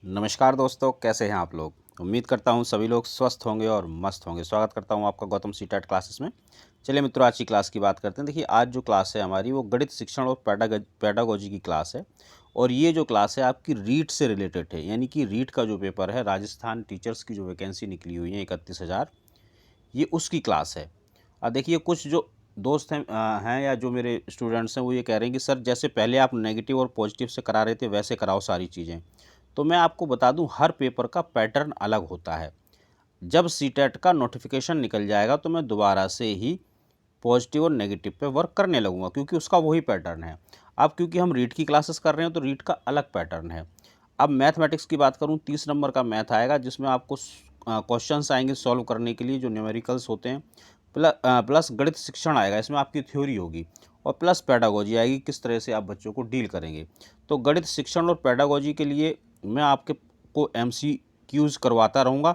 नमस्कार दोस्तों, कैसे हैं आप लोग। उम्मीद करता हूं सभी लोग स्वस्थ होंगे और मस्त होंगे। स्वागत करता हूं आपका गौतम सीटेट क्लासेस में। चलिए मित्रों, आज की क्लास की बात करते हैं। देखिए, आज जो क्लास है हमारी वो गणित शिक्षण और पैडागोजी की क्लास है। और ये जो क्लास है आपकी रीट से रिलेटेड है, यानी कि रीट का जो पेपर है, राजस्थान टीचर्स की जो वैकेंसी निकली हुई है 31,000, ये उसकी क्लास है। देखिए, कुछ जो दोस्त हैं या जो मेरे स्टूडेंट्स हैं वो ये कह रहे हैं कि सर, जैसे पहले आप नेगेटिव और पॉजिटिव से करा रहे थे वैसे कराओ सारी चीज़ें। तो मैं आपको बता दूं, हर पेपर का पैटर्न अलग होता है। जब सीटेट का नोटिफिकेशन निकल जाएगा तो मैं दोबारा से ही पॉजिटिव और नेगेटिव पे वर्क करने लगूंगा, क्योंकि उसका वही पैटर्न है। अब क्योंकि हम रीट की क्लासेस कर रहे हैं तो रीट का अलग पैटर्न है। अब मैथमेटिक्स की बात करूं, 30 नंबर का मैथ आएगा जिसमें आपको क्वेश्चंस आएंगे सॉल्व करने के लिए, जो न्यूमेरिकल्स होते हैं। प्लस गणित शिक्षण आएगा, इसमें आपकी थ्योरी होगी। और प्लस पैडागोजी आएगी, किस तरह से आप बच्चों को डील करेंगे। तो गणित शिक्षण और पैडागोजी के लिए मैं आपके को MCQs करवाता रहूँगा।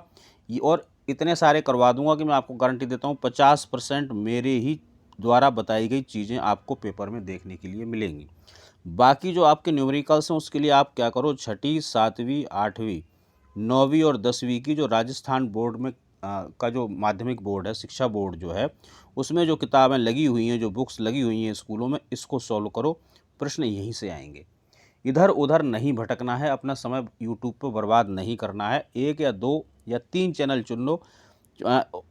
और इतने सारे करवा दूंगा कि मैं आपको गारंटी देता हूँ 50% मेरे ही द्वारा बताई गई चीज़ें आपको पेपर में देखने के लिए मिलेंगी। बाकी जो आपके न्यूमेरिकल्स हैं उसके लिए आप क्या करो, छठी, सातवीं, आठवीं, नौवीं और 10वीं की जो राजस्थान बोर्ड में का जो माध्यमिक बोर्ड है, शिक्षा बोर्ड जो है, उसमें जो किताबें लगी हुई हैं, जो बुक्स लगी हुई हैं स्कूलों में, इसको सॉल्व करो। प्रश्न यहीं से आएंगे। इधर उधर नहीं भटकना है, अपना समय यूट्यूब पर बर्बाद नहीं करना है। एक या दो या तीन चैनल चुन लो।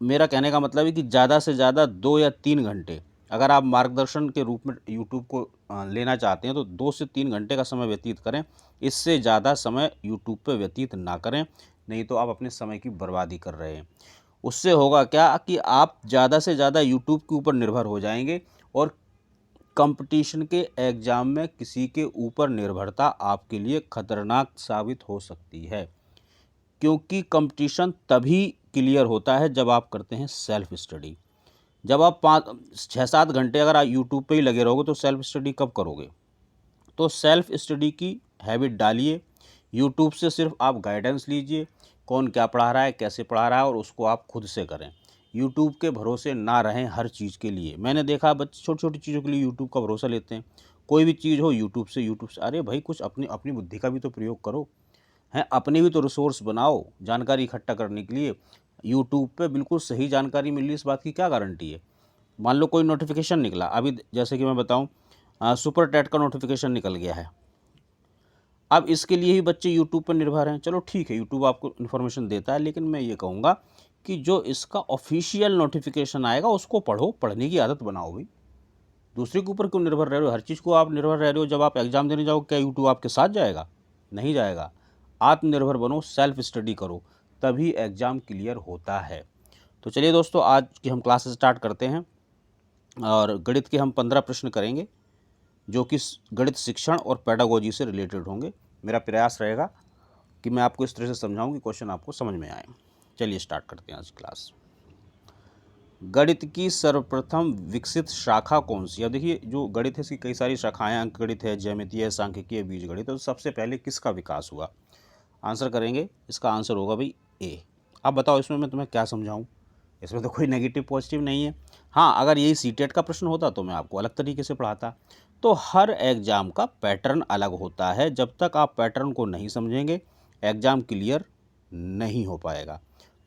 मेरा कहने का मतलब है कि ज़्यादा से ज़्यादा 2 या 3 घंटे अगर आप मार्गदर्शन के रूप में यूट्यूब को लेना चाहते हैं तो 2 से 3 घंटे का समय व्यतीत करें। इससे ज़्यादा समय यूट्यूब पे व्यतीत ना करें, नहीं तो आप अपने समय की बर्बादी कर रहे हैं। उससे होगा क्या कि आप ज़्यादा से ज़्यादा यूट्यूब के ऊपर निर्भर हो जाएंगे और कंपटीशन के एग्ज़ाम में किसी के ऊपर निर्भरता आपके लिए खतरनाक साबित हो सकती है। क्योंकि कंपटीशन तभी क्लियर होता है जब आप करते हैं सेल्फ स्टडी। जब आप 6-7 घंटे अगर आप यूट्यूब पे ही लगे रहोगे तो सेल्फ स्टडी कब करोगे। तो सेल्फ स्टडी की हैबिट डालिए। यूट्यूब से सिर्फ आप गाइडेंस लीजिए, कौन क्या पढ़ा रहा है, कैसे पढ़ा रहा है, और उसको आप खुद से करें। यूट्यूब के भरोसे ना रहें हर चीज़ के लिए। मैंने देखा बच्चे छोटी छोटी चीज़ों के लिए यूट्यूब का भरोसा लेते हैं। कोई भी चीज़ हो यूट्यूब से। अरे भाई, कुछ अपनी अपनी बुद्धि का भी तो प्रयोग करो। हैं, अपनी भी तो रिसोर्स बनाओ जानकारी इकट्ठा करने के लिए। यूट्यूब पे बिल्कुल सही जानकारी मिल रही है, इस बात की क्या गारंटी है। मान लो कोई नोटिफिकेशन निकला अभी, जैसे कि मैं बताऊं, सुपर टेट का नोटिफिकेशन निकल गया है। अब इसके लिए ही बच्चे यूट्यूब पर निर्भर हैं। चलो ठीक है, यूट्यूब आपको इन्फॉर्मेशन देता है, लेकिन मैं ये कहूँगा कि जो इसका ऑफिशियल नोटिफिकेशन आएगा उसको पढ़ो, पढ़ने की आदत बनाओ भाई। दूसरे के ऊपर क्यों निर्भर रह रहे हो, हर चीज़ को आप निर्भर रह रहे हो। जब आप एग्ज़ाम देने जाओ, क्या यूट्यूब आपके साथ जाएगा? नहीं जाएगा। आत्मनिर्भर बनो, सेल्फ स्टडी करो, तभी एग्ज़ाम क्लियर होता है। तो चलिए दोस्तों, आज की हम क्लास स्टार्ट करते हैं। और गणित के हम 15 प्रश्न करेंगे जो कि गणित शिक्षण और पैडागोजी से रिलेटेड होंगे। मेरा प्रयास रहेगा कि मैं आपको इस तरह से समझाऊं कि क्वेश्चन आपको समझ में आए। चलिए स्टार्ट करते हैं आज क्लास। गणित की सर्वप्रथम विकसित शाखा कौन सी? अब देखिए, जो गणित है इसकी कई सारी शाखाएं, अंक गणित है, ज्यामितीय है, सांख्यिकीय, बीज गणित। तो सबसे पहले किसका विकास हुआ? आंसर करेंगे, इसका आंसर होगा भाई ए। अब बताओ इसमें मैं तुम्हें क्या समझाऊं? इसमें तो कोई नेगेटिव पॉजिटिव नहीं है। हाँ, अगर यही सीटेट का प्रश्न होता तो मैं आपको अलग तरीके से पढ़ाता। तो हर एग्ज़ाम का पैटर्न अलग होता है। जब तक आप पैटर्न को नहीं समझेंगे एग्ज़ाम क्लियर नहीं हो पाएगा।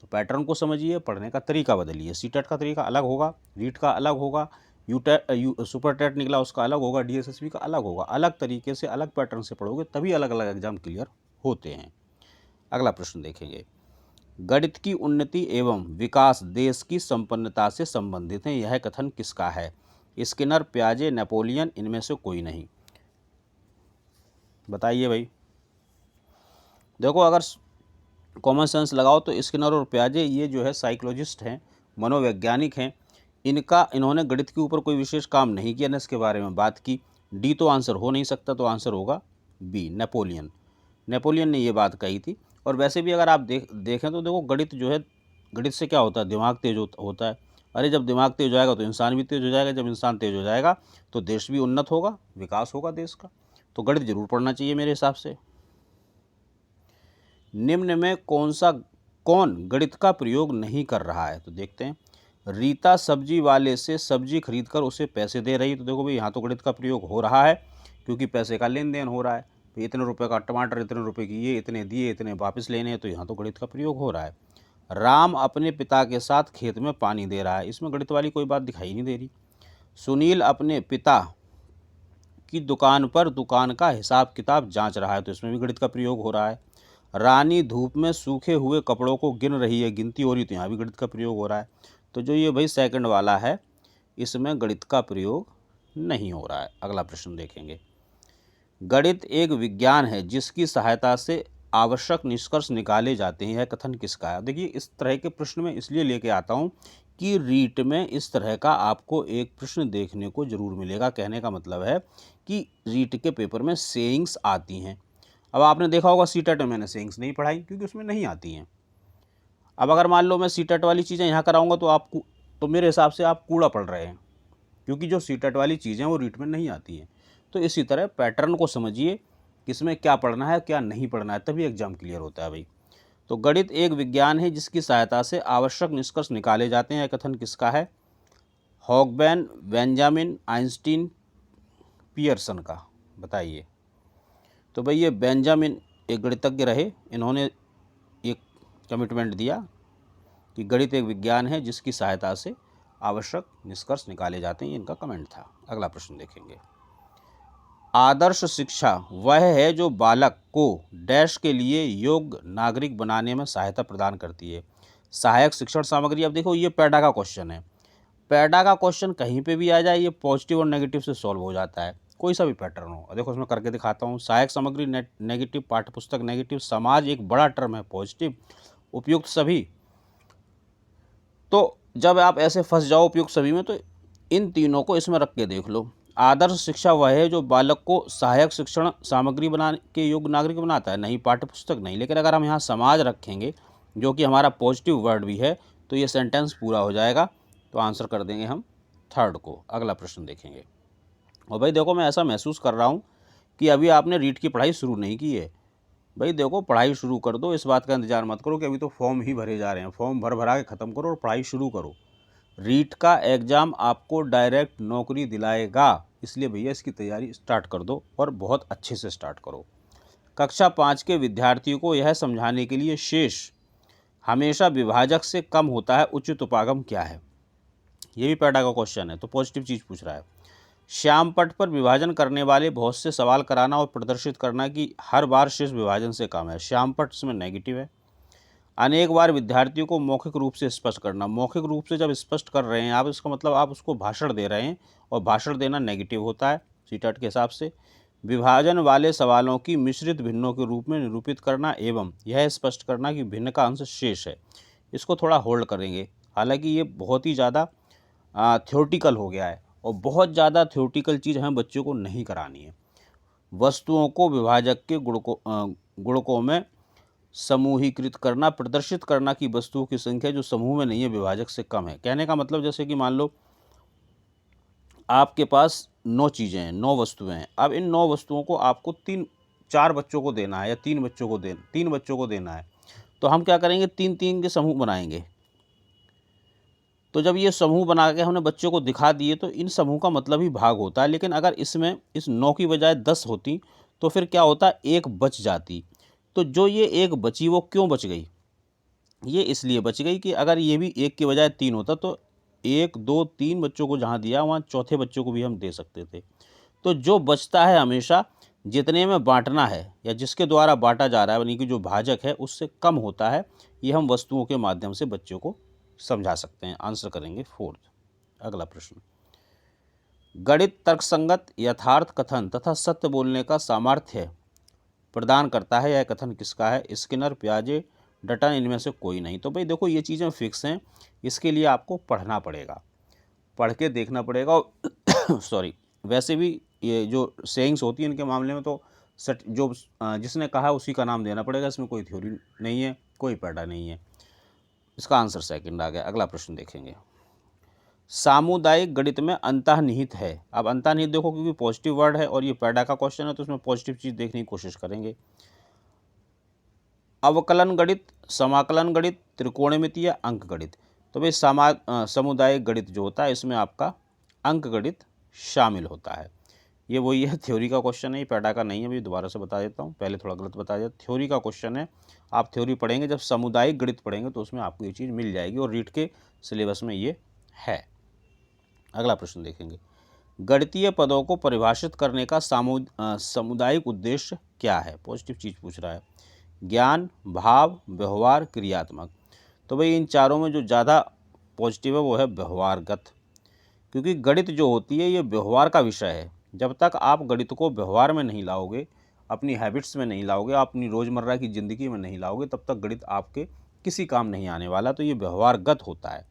तो पैटर्न को समझिए, पढ़ने का तरीका बदलिए। सीटेट का तरीका अलग होगा, रीट का अलग होगा, सुपर टेट निकला उसका अलग होगा, DSSB का अलग होगा। अलग तरीके से अलग पैटर्न से पढ़ोगे तभी अलग अलग एग्ज़ाम क्लियर होते हैं। अगला प्रश्न देखेंगे। गणित की उन्नति एवं विकास देश की संपन्नता से संबंधित है, यह कथन किसका है? स्किनर, पियाजे, नेपोलियन, इनमें से कोई नहीं। बताइए भाई। देखो, अगर कॉमन सेंस लगाओ तो स्किनर और पियाजे ये जो है साइकोलॉजिस्ट हैं, मनोवैज्ञानिक हैं। इन्होंने गणित के ऊपर कोई विशेष काम नहीं किया, न इसके बारे में बात की। डी तो आंसर हो नहीं सकता, तो आंसर होगा बी, नेपोलियन। नेपोलियन ने ये बात कही थी। और वैसे भी अगर आप देखें तो देखो, गणित जो है, गणित से क्या होता है? दिमाग तेज होता है। अरे जब दिमाग तेज हो जाएगा तो इंसान भी तेज हो जाएगा, जब इंसान तेज हो जाएगा तो देश भी उन्नत होगा, विकास होगा देश का। तो गणित जरूर पढ़ना चाहिए मेरे हिसाब से। निम्न में कौन गणित का प्रयोग नहीं कर रहा है? तो देखते हैं। रीता सब्जी वाले से सब्जी खरीद कर उसे पैसे दे रही है। तो देखो भाई, यहाँ तो गणित का प्रयोग हो रहा है क्योंकि पैसे का लेन देन हो रहा है। तो इतने रुपए का टमाटर, इतने रुपए की ये, इतने दिए, इतने वापस लेने हैं, तो यहाँ तो गणित का प्रयोग हो रहा है। राम अपने पिता के साथ खेत में पानी दे रहा है, इसमें गणित वाली कोई बात दिखाई नहीं दे रही। सुनील अपने पिता की दुकान पर दुकान का हिसाब किताब जांच रहा है, तो इसमें भी गणित का प्रयोग हो रहा है। रानी धूप में सूखे हुए कपड़ों को गिन रही है, गिनती हो रही, तो यहाँ भी गणित का प्रयोग हो रहा है। तो जो ये भाई सेकंड वाला है, इसमें गणित का प्रयोग नहीं हो रहा है। अगला प्रश्न देखेंगे। गणित एक विज्ञान है जिसकी सहायता से आवश्यक निष्कर्ष निकाले जाते हैं, यह कथन किसका है? देखिए, इस तरह के प्रश्न में इसलिए लेके आता हूँ कि रीट में इस तरह का आपको एक प्रश्न देखने को जरूर मिलेगा। कहने का मतलब है कि रीट के पेपर में सेइंग्स आती हैं। अब आपने देखा होगा सीटेट में मैंने सेइंग्स नहीं पढ़ाई क्योंकि उसमें नहीं आती हैं। अब अगर मान लो मैं सीटेट वाली चीज़ें यहाँ कराऊंगा तो आपको, तो मेरे हिसाब से आप कूड़ा पढ़ रहे हैं, क्योंकि जो सीटेट वाली चीज़ें वो रीट में नहीं आती हैं। तो इसी तरह पैटर्न को समझिए, किसमें क्या पढ़ना है क्या नहीं पढ़ना है, तभी एग्जाम क्लियर होता है भाई। तो गणित एक विज्ञान है जिसकी सहायता से आवश्यक निष्कर्ष निकाले जाते हैं, कथन किसका है? हॉगबैन, बेंजामिन, आइंस्टीन, पियर्सन का, बताइए। तो भाई ये बेंजामिन एक गणितज्ञ रहे, इन्होंने एक कमिटमेंट दिया कि गणित एक विज्ञान है जिसकी सहायता से आवश्यक निष्कर्ष निकाले जाते हैं, इनका कमेंट था। अगला प्रश्न देखेंगे। आदर्श शिक्षा वह है जो बालक को डैश के लिए योग्य नागरिक बनाने में सहायता प्रदान करती है। सहायक शिक्षण सामग्री, अब देखो ये पैडा का क्वेश्चन है। पैडा का क्वेश्चन कहीं पे भी आ जाए, ये पॉजिटिव और नेगेटिव से सॉल्व हो जाता है, कोई सा भी पैटर्न हो। देखो इसमें करके दिखाता हूँ। सहायक सामग्री नेगेटिव, पाठ्यपुस्तक नेगेटिव, समाज एक बड़ा टर्म है पॉजिटिव, उपयुक्त सभी। तो जब आप ऐसे फंस जाओ उपयुक्त सभी में, तो इन तीनों को इसमें रख के देख लो। आदर्श शिक्षा वह है जो बालक को सहायक शिक्षण सामग्री बनाने के योग्य नागरिक बनाता है, नहीं पाठ्यपुस्तक नहीं। लेकिन अगर हम यहाँ समाज रखेंगे जो कि हमारा पॉजिटिव वर्ड भी है, तो ये सेंटेंस पूरा हो जाएगा। तो आंसर कर देंगे हम थर्ड को। अगला प्रश्न देखेंगे। और भाई देखो, मैं ऐसा महसूस कर रहा हूँ कि अभी आपने रीट की पढ़ाई शुरू नहीं की है। भाई देखो, पढ़ाई शुरू कर दो, इस बात का इंतजार मत करो कि अभी तो फॉर्म ही भरे जा रहे हैं। फॉर्म भर भरा के ख़त्म करो और पढ़ाई शुरू करो। रीट का एग्ज़ाम आपको डायरेक्ट नौकरी दिलाएगा, इसलिए भैया इसकी तैयारी स्टार्ट कर दो और बहुत अच्छे से स्टार्ट करो। कक्षा 5 के विद्यार्थियों को यह समझाने के लिए शेष हमेशा विभाजक से कम होता है, उचित उपागम क्या है? ये भी पैडा का क्वेश्चन है, तो पॉजिटिव चीज़ पूछ रहा है। श्याम पट पर विभाजन करने वाले बहुत से सवाल कराना और प्रदर्शित करना कि हर बार शेष विभाजन से कम है। श्याम पट इसमें नेगेटिव है। अनेक बार विद्यार्थियों को मौखिक रूप से स्पष्ट करना, मौखिक रूप से जब स्पष्ट कर रहे हैं आप, इसका मतलब आप उसको भाषण दे रहे हैं, और भाषण देना नेगेटिव होता है सीटेट के हिसाब से। विभाजन वाले सवालों की मिश्रित भिन्नों के रूप में निरूपित करना एवं यह स्पष्ट करना कि भिन्न का अंश शेष है, इसको थोड़ा होल्ड करेंगे। हालांकि ये बहुत ही ज़्यादा थ्योरेटिकल हो गया है, और बहुत ज़्यादा थ्योरेटिकल चीज़ हमें बच्चों को नहीं करानी है। वस्तुओं को विभाजक के गुणकों में समूहीकृत करना, प्रदर्शित करना कि वस्तुओं की संख्या जो समूह में नहीं है विभाजक से कम है। कहने का मतलब जैसे कि मान लो आपके पास 9 चीज़ें हैं, 9 वस्तुएं हैं। अब इन 9 वस्तुओं को आपको 4 बच्चों को देना है या 3 बच्चों को देना है। तो हम क्या करेंगे, 3-3 के समूह बनाएंगे। तो जब ये समूह बना के हमने बच्चों को दिखा दिए, तो इन समूह का मतलब ही भाग होता है। लेकिन अगर इसमें इस 9 की बजाय 10 होती तो फिर क्या होता, एक बच जाती। तो जो ये एक बची वो क्यों बच गई? ये इसलिए बच गई कि अगर ये भी 1 की बजाय 3 होता तो 1, 2, 3 बच्चों को जहाँ दिया वहाँ चौथे बच्चों को भी हम दे सकते थे। तो जो बचता है हमेशा जितने में बांटना है या जिसके द्वारा बांटा जा रहा है, यानी कि जो भाजक है उससे कम होता है। ये हम वस्तुओं के माध्यम से बच्चों को समझा सकते हैं। आंसर करेंगे फोर्थ। अगला प्रश्न। गणित तर्कसंगत यथार्थ कथन तथा सत्य बोलने का सामर्थ्य प्रदान करता है, यह कथन किसका है? स्किनर, पियाजे, डटन, इनमें से कोई नहीं। तो भाई देखो, ये चीज़ें फिक्स हैं, इसके लिए आपको पढ़ना पड़ेगा, पढ़ के देखना पड़ेगा। सॉरी, वैसे भी ये जो सेइंग्स होती हैं इनके मामले में तो जो जिसने कहा उसी का नाम देना पड़ेगा, इसमें कोई थ्योरी नहीं है, कोई पैडा नहीं है। इसका आंसर सेकंड आ गया। अगला प्रश्न देखेंगे। सामुदायिक गणित में अंतर्निहित है। अब अंतर्निहित देखो, क्योंकि पॉजिटिव वर्ड है और ये पैडा का क्वेश्चन है, तो इसमें पॉजिटिव चीज़ देखने की कोशिश करेंगे। अवकलन गणित, समाकलन गणित, त्रिकोणमिति या अंक गणित। तो भाई सामुदायिक गणित जो होता है इसमें आपका अंक गणित शामिल होता है। ये वही है, थ्योरी का क्वेश्चन है, ये पैडा का नहीं है। अभी दोबारा से बता देता हूँ, पहले थोड़ा गलत बता दिया। थ्योरी का क्वेश्चन है, आप थ्योरी पढ़ेंगे, जब सामुदायिक गणित पढ़ेंगे तो उसमें आपको ये चीज़ मिल जाएगी और रीट के सिलेबस में ये है। अगला प्रश्न देखेंगे, गणितीय पदों को परिभाषित करने का सामुदायिक उद्देश्य क्या है? पॉजिटिव चीज़ पूछ रहा है। ज्ञान, भाव, व्यवहार, क्रियात्मक। तो भाई इन चारों में जो ज़्यादा पॉजिटिव है वो है व्यवहारगत, क्योंकि गणित जो होती है ये व्यवहार का विषय है। जब तक आप गणित को व्यवहार में नहीं लाओगे, अपनी हैबिट्स में नहीं लाओगे, अपनी रोज़मर्रा की ज़िंदगी में नहीं लाओगे, तब तक गणित आपके किसी काम नहीं आने वाला। तो ये व्यवहारगत होता है,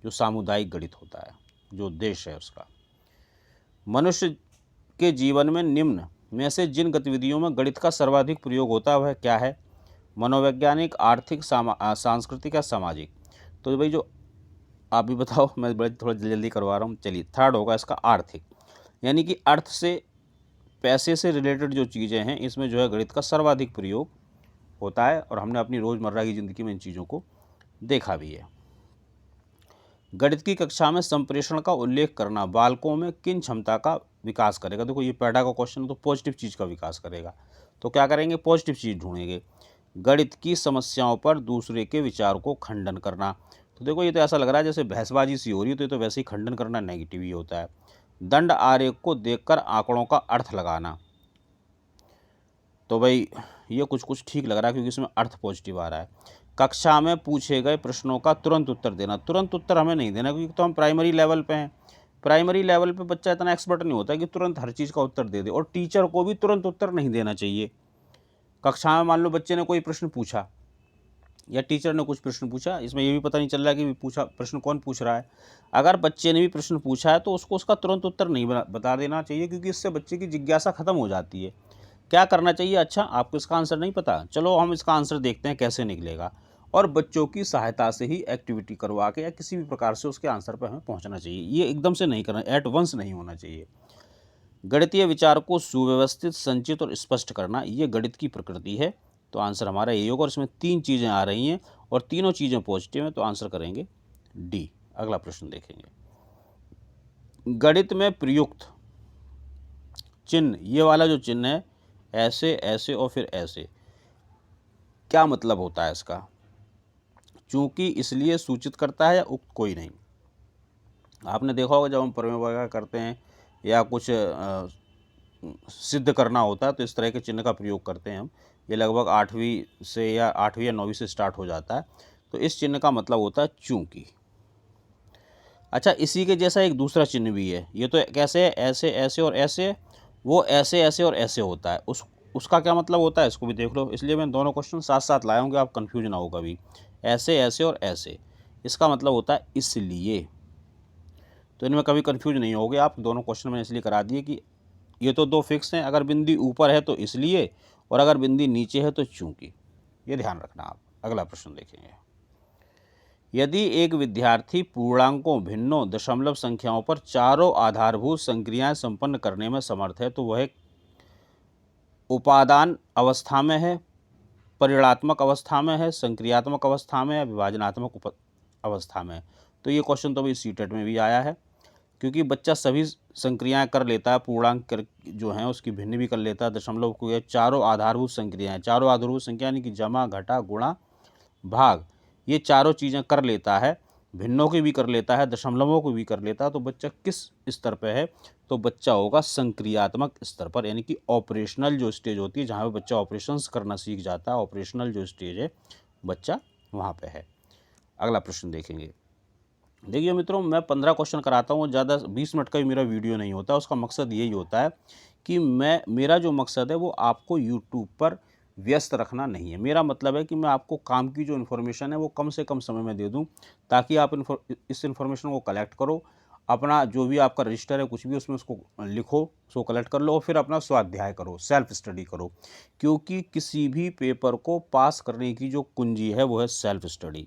जो सामुदायिक गणित होता है, जो उद्देश्य है उसका। मनुष्य के जीवन में निम्न में से जिन गतिविधियों में गणित का सर्वाधिक प्रयोग होता है वह क्या है? मनोवैज्ञानिक, आर्थिक, सांस्कृतिक या सामाजिक। तो भाई जो आप भी बताओ, मैं बड़े थोड़ा जल्दी करवा रहा हूँ। चलिए, थर्ड होगा इसका आर्थिक, यानी कि अर्थ से, पैसे से रिलेटेड जो चीज़ें हैं इसमें जो है गणित का सर्वाधिक प्रयोग होता है, और हमने अपनी रोज़मर्रा की ज़िंदगी में इन चीज़ों को देखा भी है। गणित की कक्षा में संप्रेषण का उल्लेख करना बालकों में किन क्षमता का विकास करेगा? देखो ये पैडा का क्वेश्चन, तो पॉजिटिव चीज़ का विकास करेगा। तो क्या करेंगे? पॉजिटिव चीज़ ढूंढेंगे। गणित की समस्याओं पर दूसरे के विचार को खंडन करना। तो देखो ये तो ऐसा लग रहा है जैसे बहसबाजी सी हो रही है, तो ये तो वैसे ही खंडन करना नेगेटिव ही होता है। दंड आरेख को देखकर आंकड़ों का अर्थ लगाना। तो भाई ये कुछ कुछ ठीक लग रहा है, क्योंकि इसमें अर्थ पॉजिटिव आ रहा है। कक्षा में पूछे गए प्रश्नों का तुरंत उत्तर देना। तुरंत उत्तर हमें नहीं देना, क्योंकि तो हम प्राइमरी लेवल पे हैं। प्राइमरी लेवल पे बच्चा इतना एक्सपर्ट नहीं होता कि तुरंत हर चीज़ का उत्तर दे दे, और टीचर को भी तुरंत उत्तर नहीं देना चाहिए। कक्षा में मान लो बच्चे ने कोई प्रश्न पूछा या टीचर ने कुछ प्रश्न पूछा, इसमें ये भी पता नहीं चल रहा है कि पूछा प्रश्न कौन पूछ रहा है। अगर बच्चे ने भी प्रश्न पूछा है तो उसको उसका तुरंत उत्तर नहीं बता देना चाहिए, क्योंकि इससे बच्चे की जिज्ञासा खत्म हो जाती है। क्या करना चाहिए? अच्छा, आपको इसका आंसर नहीं पता, चलो हम इसका आंसर देखते हैं कैसे निकलेगा, और बच्चों की सहायता से ही एक्टिविटी करवा के या किसी भी प्रकार से उसके आंसर पर हमें पहुंचना चाहिए। ये एकदम से नहीं करना, एट वंस नहीं होना चाहिए। गणितीय विचार को सुव्यवस्थित, संचित और स्पष्ट करना, ये गणित की प्रकृति है। तो आंसर हमारा यही होगा, और इसमें 3 चीज़ें आ रही हैं और तीनों चीज़ें पॉजिटिव हैं, तो आंसर करेंगे डी। अगला प्रश्न देखेंगे, गणित में प्रयुक्त चिन्ह, ये वाला जो चिन्ह है, ऐसे, ऐसे और फिर ऐसे, क्या मतलब होता है इसका? चूंकि, इसलिए, सूचित करता है या उक्त कोई नहीं। आपने देखा होगा जब हम प्रमेय वगैरह करते हैं या कुछ सिद्ध करना होता है तो इस तरह के चिन्ह का प्रयोग करते हैं हम। ये लगभग 8वीं से या 8वीं या 9वीं से स्टार्ट हो जाता है। तो इस चिन्ह का मतलब होता है चूंकि। अच्छा, इसी के जैसा एक दूसरा चिन्ह भी है, ये तो कैसे है? ऐसे, ऐसे और ऐसे। वो ऐसे, ऐसे और ऐसे होता है, उसका क्या मतलब होता है, इसको भी देख लो। इसलिए मैं दोनों क्वेश्चन साथ साथ लाया हूँ कि आप कन्फ्यूज ना हो कभी। ऐसे, ऐसे और ऐसे, इसका मतलब होता है इसलिए। तो इनमें कभी कन्फ्यूज नहीं होगे आप। दोनों क्वेश्चन मैंने इसलिए करा दिए कि ये तो 2 फिक्स हैं, अगर बिंदी ऊपर है तो इसलिए, और अगर बिंदी नीचे है तो चूंकि। ये ध्यान रखना आप। अगला प्रश्न देखेंगे, यदि एक विद्यार्थी पूर्णांकों, भिन्नों, दशमलव संख्याओं पर चारों आधारभूत संक्रियाएं संपन्न करने में समर्थ है तो वह उपादान अवस्था में है, परिणात्मक अवस्था में है, संक्रियात्मक अवस्था में, या विभाजनात्मक अवस्था में। तो ये क्वेश्चन तो भी सीटेट में भी आया है, क्योंकि बच्चा सभी संक्रियाएं कर लेता है, पूर्णांक जो हैं उसकी भिन्न भी कर लेता है, दशमलव को, ये चारों आधारभूत संक्रियाएं, चारों आधारभूत संख्या यानी कि जमा, घटा, गुणा, भाग, ये चारों चीज़ें कर लेता है, भिन्नों की भी कर लेता है, दशमलवों को भी कर लेता है। तो बच्चा किस स्तर पे है? तो बच्चा होगा संक्रियात्मक स्तर पर, यानी कि ऑपरेशनल जो स्टेज होती है जहाँ पे बच्चा ऑपरेशंस करना सीख जाता है, ऑपरेशनल जो स्टेज है बच्चा वहाँ पे है। अगला प्रश्न देखेंगे, देखिए मित्रों, मैं 15 क्वेश्चन कराता हूँ, ज़्यादा 20 मिनट का भी मेरा वीडियो नहीं होता। उसका मकसद यही होता है कि मेरा जो मकसद है वो आपको यूट्यूब पर व्यस्त रखना नहीं है। मेरा मतलब है कि मैं आपको काम की जो इन्फॉर्मेशन है वो कम से कम समय में दे दूं, ताकि आप इस इन्फॉर्मेशन को कलेक्ट करो, अपना जो भी आपका रजिस्टर है कुछ भी उसमें उसको लिखो, उसको कलेक्ट कर लो, और फिर अपना स्वाध्याय करो, सेल्फ स्टडी करो। क्योंकि किसी भी पेपर को पास करने की जो कुंजी है वो है सेल्फ स्टडी।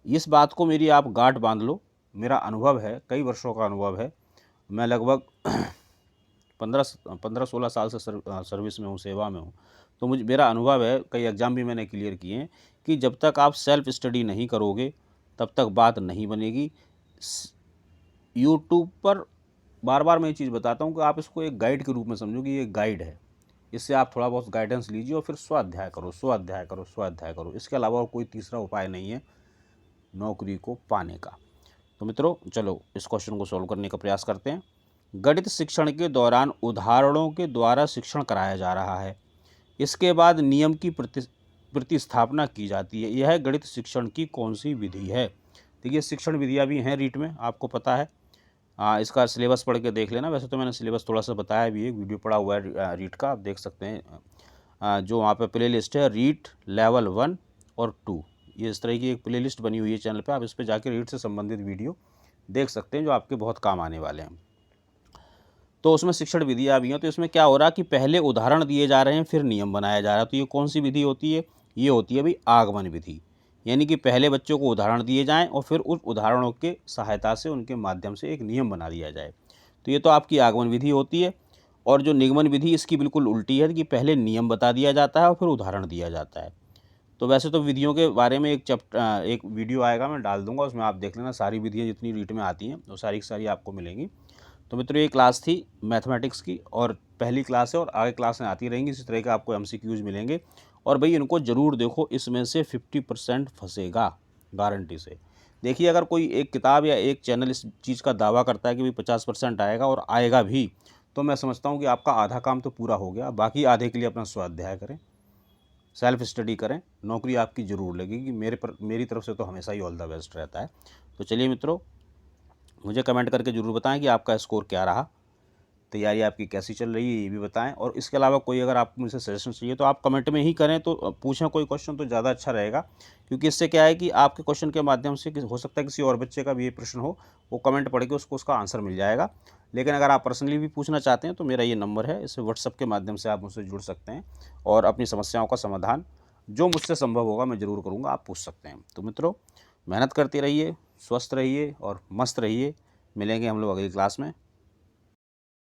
इस बात को मेरी आप गांठ बांध लो। मेरा अनुभव है, कई वर्षों का अनुभव है। मैं लगभग 15-16 साल से सर्विस में हूँ, सेवा में हूँ। तो मेरा अनुभव है, कई एग्ज़ाम भी मैंने क्लियर किए हैं, कि जब तक आप सेल्फ स्टडी नहीं करोगे तब तक बात नहीं बनेगी। यूट्यूब पर बार बार मैं ये चीज़ बताता हूँ कि आप इसको एक गाइड के रूप में समझो कि ये गाइड है। इससे आप थोड़ा बहुत गाइडेंस लीजिए और फिर स्वाध्याय करो, स्वाध्याय करो, स्वाध्याय करो। इसके अलावा और कोई तीसरा उपाय नहीं है नौकरी को पाने का। तो मित्रों चलो इस क्वेश्चन को सॉल्व करने का प्रयास करते हैं। गणित शिक्षण के दौरान उदाहरणों के द्वारा शिक्षण कराया जा रहा है। इसके बाद नियम की प्रतिस्थापना की जाती है। यह गणित शिक्षण की कौन सी विधि है? देखिए शिक्षण विधियाँ भी हैं रीट में, आपको पता है। इसका सिलेबस पढ़ के देख लेना। वैसे तो मैंने सिलेबस थोड़ा सा बताया भी है, वीडियो पड़ा हुआ है रीट का, आप देख सकते हैं। जो वहाँ पे प्ले लिस्ट है रीट लेवल 1 और 2, ये इस तरह की एक प्ले लिस्ट बनी हुई है चैनल पे। आप इस पर जाके रीट से संबंधित वीडियो देख सकते हैं जो आपके बहुत काम आने वाले हैं। तो उसमें शिक्षण विधियाँ भी हैं। तो इसमें क्या हो रहा है कि पहले उदाहरण दिए जा रहे हैं, फिर नियम बनाया जा रहा है। तो ये कौन सी विधि होती है? ये होती है भाई आगमन विधि। यानी कि पहले बच्चों को उदाहरण दिए जाएं और फिर उस उदाहरणों के सहायता से, उनके माध्यम से एक नियम बना दिया जाए। तो ये तो आपकी आगमन विधि होती है। और जो निगमन विधि इसकी बिल्कुल उल्टी है कि पहले नियम बता दिया जाता है और फिर उदाहरण दिया जाता है। तो वैसे तो विधियों के बारे में एक वीडियो आएगा, मैं डाल दूंगा, उसमें आप देख लेना। सारी विधियाँ जितनी रीट में आती हैं वो सारी की सारी आपको मिलेंगी। तो मित्रों ये क्लास थी मैथमेटिक्स की, और पहली क्लास है और आगे क्लासें आती रहेंगी। इसी तरह के आपको MCQs मिलेंगे। और भाई इनको ज़रूर देखो, इसमें से 50% फंसेगा गारंटी से। देखिए अगर कोई एक किताब या एक चैनल इस चीज़ का दावा करता है कि भाई 50% आएगा और आएगा भी, तो मैं समझता हूँ कि आपका आधा काम तो पूरा हो गया। बाकी आधे के लिए अपना स्वाध्याय करें, सेल्फ स्टडी करें, नौकरी आपकी ज़रूर लगेगी। मेरी तरफ से तो हमेशा ही ऑल द बेस्ट रहता है। तो चलिए मित्रों, मुझे कमेंट करके ज़रूर बताएं कि आपका स्कोर क्या रहा, तैयारी आपकी कैसी चल रही है, ये भी बताएं। और इसके अलावा कोई अगर आपको मुझसे सजेशन चाहिए तो आप कमेंट में ही करें, तो पूछें कोई क्वेश्चन तो ज़्यादा अच्छा रहेगा। क्योंकि इससे क्या है कि आपके क्वेश्चन के माध्यम से हो सकता है किसी और बच्चे का भी ये प्रश्न हो, वो कमेंट पढ़ के उसको उसका आंसर मिल जाएगा। लेकिन अगर आप पर्सनली भी पूछना चाहते हैं तो मेरा ये नंबर है, इस व्हाट्सअप के माध्यम से आप मुझसे जुड़ सकते हैं और अपनी समस्याओं का समाधान जो मुझसे संभव होगा मैं ज़रूर करूँगा, आप पूछ सकते हैं। तो मित्रों मेहनत करते रहिए, स्वस्थ रहिए और मस्त रहिए। मिलेंगे हम लोग अगली क्लास में।